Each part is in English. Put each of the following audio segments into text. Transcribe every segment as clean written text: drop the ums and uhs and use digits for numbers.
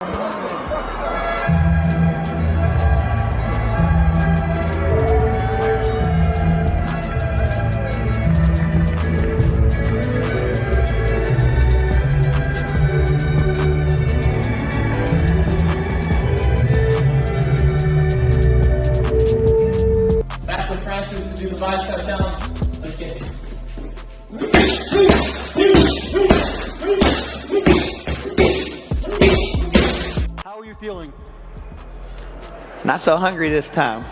Back with Francis to do the bicep challenge. Let's get it. How are you feeling? Not so hungry this time.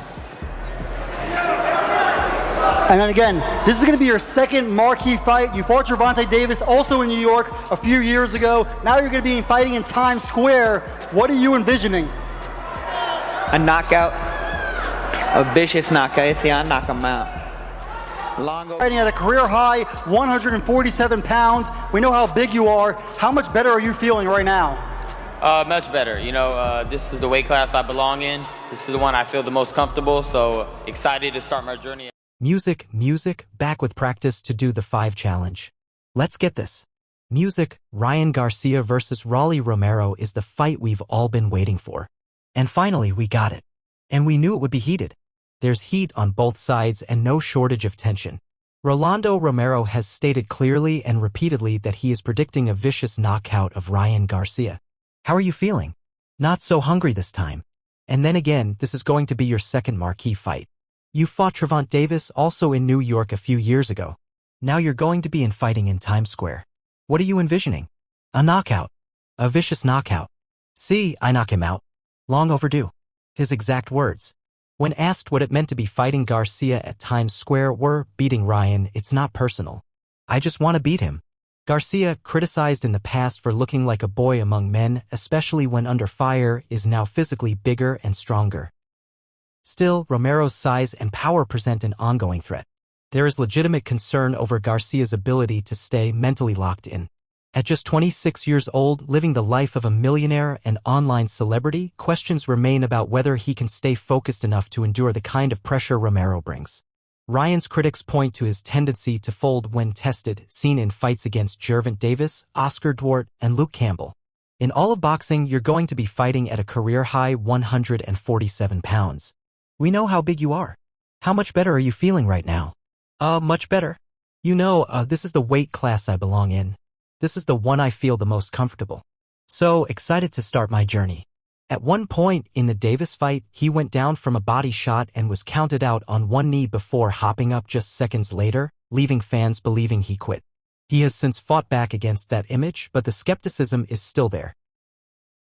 And then again, this is going to be your second marquee fight. You fought Gervonta Davis also in New York a few years ago. Now you're going to be fighting in Times Square. What are you envisioning? A knockout. A vicious knockout. See, I knock him out. Fighting at a career high, 147 pounds. We know how big you are. How much better are you feeling right now? Much better. This is the weight class I belong in. This is the one I feel the most comfortable, so excited to start my journey. Music, back with practice to do the 5 challenge. Let's get this. Ryan Garcia versus Romero is the fight we've all been waiting for. And finally, we got it. And we knew it would be heated. There's heat on both sides and no shortage of tension. Romero has stated clearly and repeatedly that he is predicting a vicious knockout of Ryan Garcia. How are you feeling? Not so hungry this time. And then again, this is going to be your second marquee fight. You fought Gervonta Davis also in New York a few years ago. Now you're going to be fighting in Times Square. What are you envisioning? A knockout. A vicious knockout. See, I knock him out. Long overdue. His exact words. When asked what it meant to be fighting Garcia at Times Square were, beating Ryan, it's not personal. I just want to beat him. Garcia, criticized in the past for looking like a boy among men, especially when under fire, is now physically bigger and stronger. Still, Romero's size and power present an ongoing threat. There is legitimate concern over Garcia's ability to stay mentally locked in. At just 26 years old, living the life of a millionaire and online celebrity, questions remain about whether he can stay focused enough to endure the kind of pressure Romero brings. Ryan's critics point to his tendency to fold when tested, seen in fights against Gervonta Davis, Oscar Duarte, and Luke Campbell. In all of boxing, you're going to be fighting at a career-high 147 pounds. We know how big you are. How much better are you feeling right now? Much better. This is the weight class I belong in. This is the one I feel the most comfortable. So excited to start my journey. At one point in the Davis fight, he went down from a body shot and was counted out on one knee before hopping up just seconds later, leaving fans believing he quit. He has since fought back against that image, but the skepticism is still there.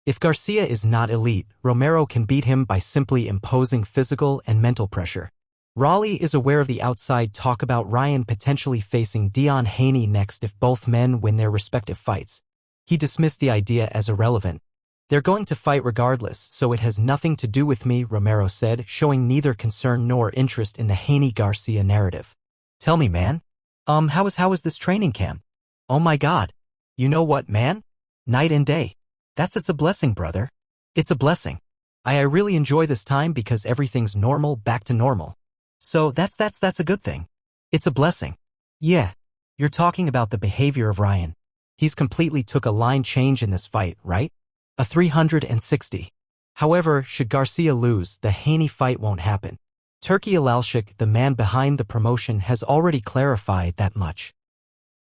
If Garcia is not elite, Romero can beat him by simply imposing physical and mental pressure. Raleigh is aware of the outside talk about Ryan potentially facing Dion Haney next if both men win their respective fights. He dismissed the idea as irrelevant. They're going to fight regardless, so it has nothing to do with me, Romero said, showing neither concern nor interest in the Haney-Garcia narrative. Tell me, man. How is this training camp? Oh my God. You know what, man? Night and day. It's a blessing, brother. It's a blessing. I really enjoy this time because everything's normal, back to normal. So that's a good thing. It's a blessing. Yeah. You're talking about the behavior of Ryan. He's completely took a line change in this fight, right? A 360. However, should Garcia lose, the Haney fight won't happen. Turki Alalshik, the man behind the promotion, has already clarified that much.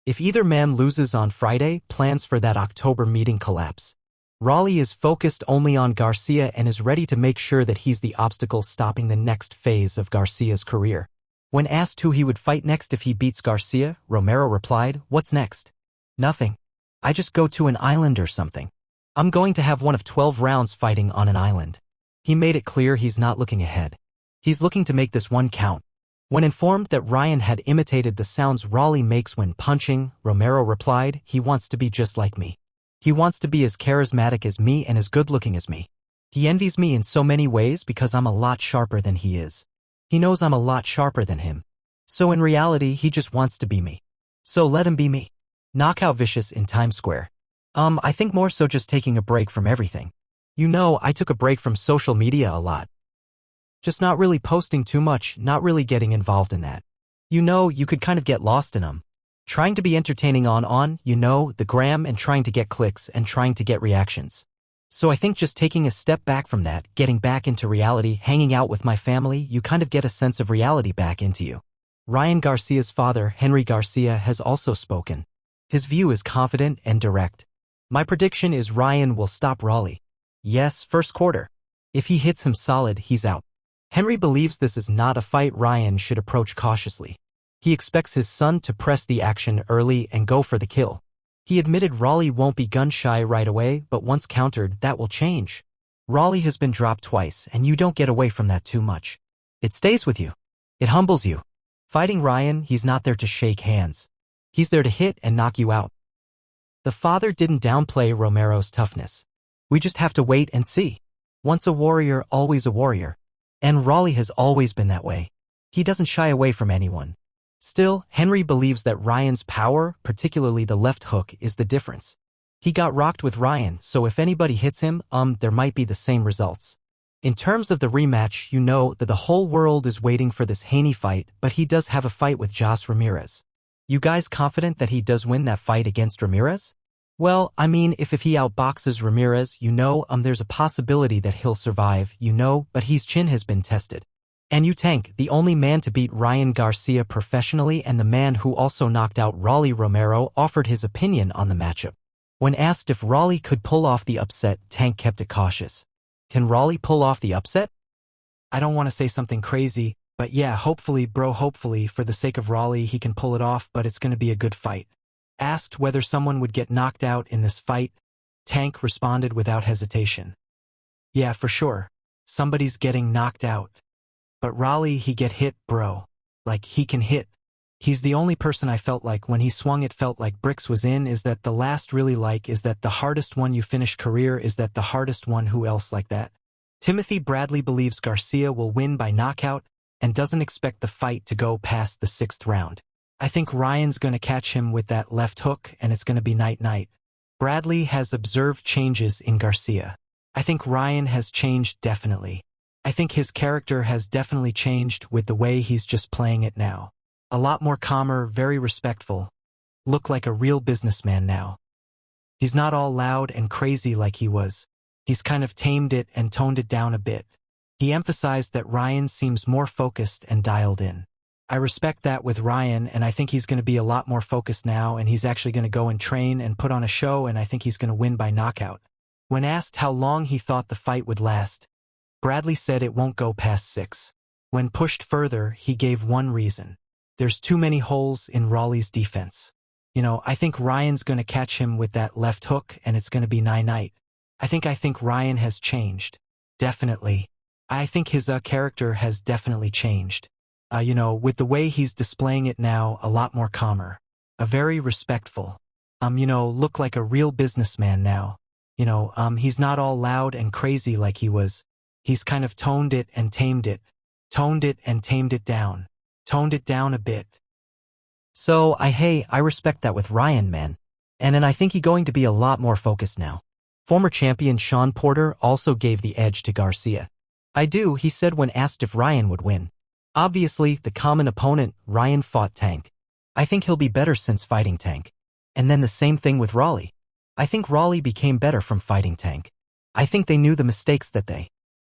If either man loses on Friday, plans for that October meeting collapse. Raleigh is focused only on Garcia and is ready to make sure that he's the obstacle stopping the next phase of Garcia's career. When asked who he would fight next if he beats Garcia, Romero replied, "What's next? Nothing. I just go to an island or something. I'm going to have one of 12 rounds fighting on an island." He made it clear he's not looking ahead. He's looking to make this one count. When informed that Ryan had imitated the sounds Raleigh makes when punching, Romero replied, "He wants to be just like me. He wants to be as charismatic as me and as good-looking as me. He envies me in so many ways because I'm a lot sharper than he is. He knows I'm a lot sharper than him. So in reality, he just wants to be me. So let him be me." Knockout vicious in Times Square. I think more so just taking a break from everything. I took a break from social media a lot. Just not really posting too much, not really getting involved in that. You could kind of get lost in them. Trying to be entertaining on, the gram and trying to get clicks and trying to get reactions. So I think just taking a step back from that, getting back into reality, hanging out with my family, you kind of get a sense of reality back into you. Ryan Garcia's father, Henry Garcia, has also spoken. His view is confident and direct. My prediction is Ryan will stop Rolly. Yes, first quarter. If he hits him solid, he's out. Henry believes this is not a fight Ryan should approach cautiously. He expects his son to press the action early and go for the kill. He admitted Rolly won't be gun-shy right away, but once countered, that will change. Rolly has been dropped twice, and you don't get away from that too much. It stays with you. It humbles you. Fighting Ryan, he's not there to shake hands. He's there to hit and knock you out. The father didn't downplay Romero's toughness. We just have to wait and see. Once a warrior, always a warrior. And Rolly has always been that way. He doesn't shy away from anyone. Still, Henry believes that Ryan's power, particularly the left hook, is the difference. He got rocked with Ryan, so if anybody hits him, there might be the same results. In terms of the rematch, you know that the whole world is waiting for this Haney fight, but he does have a fight with Jos Ramirez. You guys confident that he does win that fight against Ramirez? Well, I mean, if he outboxes Ramirez, there's a possibility that he'll survive, but his chin has been tested. And you Tank, the only man to beat Ryan Garcia professionally and the man who also knocked out Rolly Romero, offered his opinion on the matchup. When asked if Rolly could pull off the upset, Tank kept it cautious. Can Rolly pull off the upset? I don't want to say something crazy, but yeah, hopefully, for the sake of Rolly, he can pull it off, but it's going to be a good fight. Asked whether someone would get knocked out in this fight, Tank responded without hesitation. Yeah, for sure. Somebody's getting knocked out. But Rolly, he get hit, bro. Like, he can hit. He's the only person I felt like when he swung it felt like bricks was in. Is that the last really like? Is that the hardest one you finish career? Is that the hardest one? Who else like that? Timothy Bradley believes Garcia will win by knockout and doesn't expect the fight to go past the 6th round. I think Ryan's gonna catch him with that left hook and it's gonna be night-night. Bradley has observed changes in Garcia. I think Ryan has changed definitely. I think his character has definitely changed with the way he's just playing it now. A lot more calmer, very respectful. Look like a real businessman now. He's not all loud and crazy like he was. He's kind of tamed it and toned it down a bit. He emphasized that Ryan seems more focused and dialed in. I respect that with Ryan, and I think he's going to be a lot more focused now, and he's actually going to go and train and put on a show, and I think he's going to win by knockout. When asked how long he thought the fight would last, Bradley said it won't go past 6. When pushed further, he gave one reason. There's too many holes in Rolly's defense. I think Ryan's going to catch him with that left hook and it's going to be night-night. I think Ryan has changed. Definitely. I think his character has definitely changed. With the way he's displaying it now, a lot more calmer. A very respectful. Look like a real businessman now. He's not all loud and crazy like he was. He's kind of toned it and tamed it. Toned it and tamed it down. Toned it down a bit. So, I respect that with Ryan, man. And I think he's going to be a lot more focused now. Former champion Sean Porter also gave the edge to Garcia. I do, he said when asked if Ryan would win. Obviously, the common opponent, Ryan fought Tank. I think he'll be better since fighting Tank. And then the same thing with Rolly. I think Rolly became better from fighting Tank. I think they knew the mistakes that they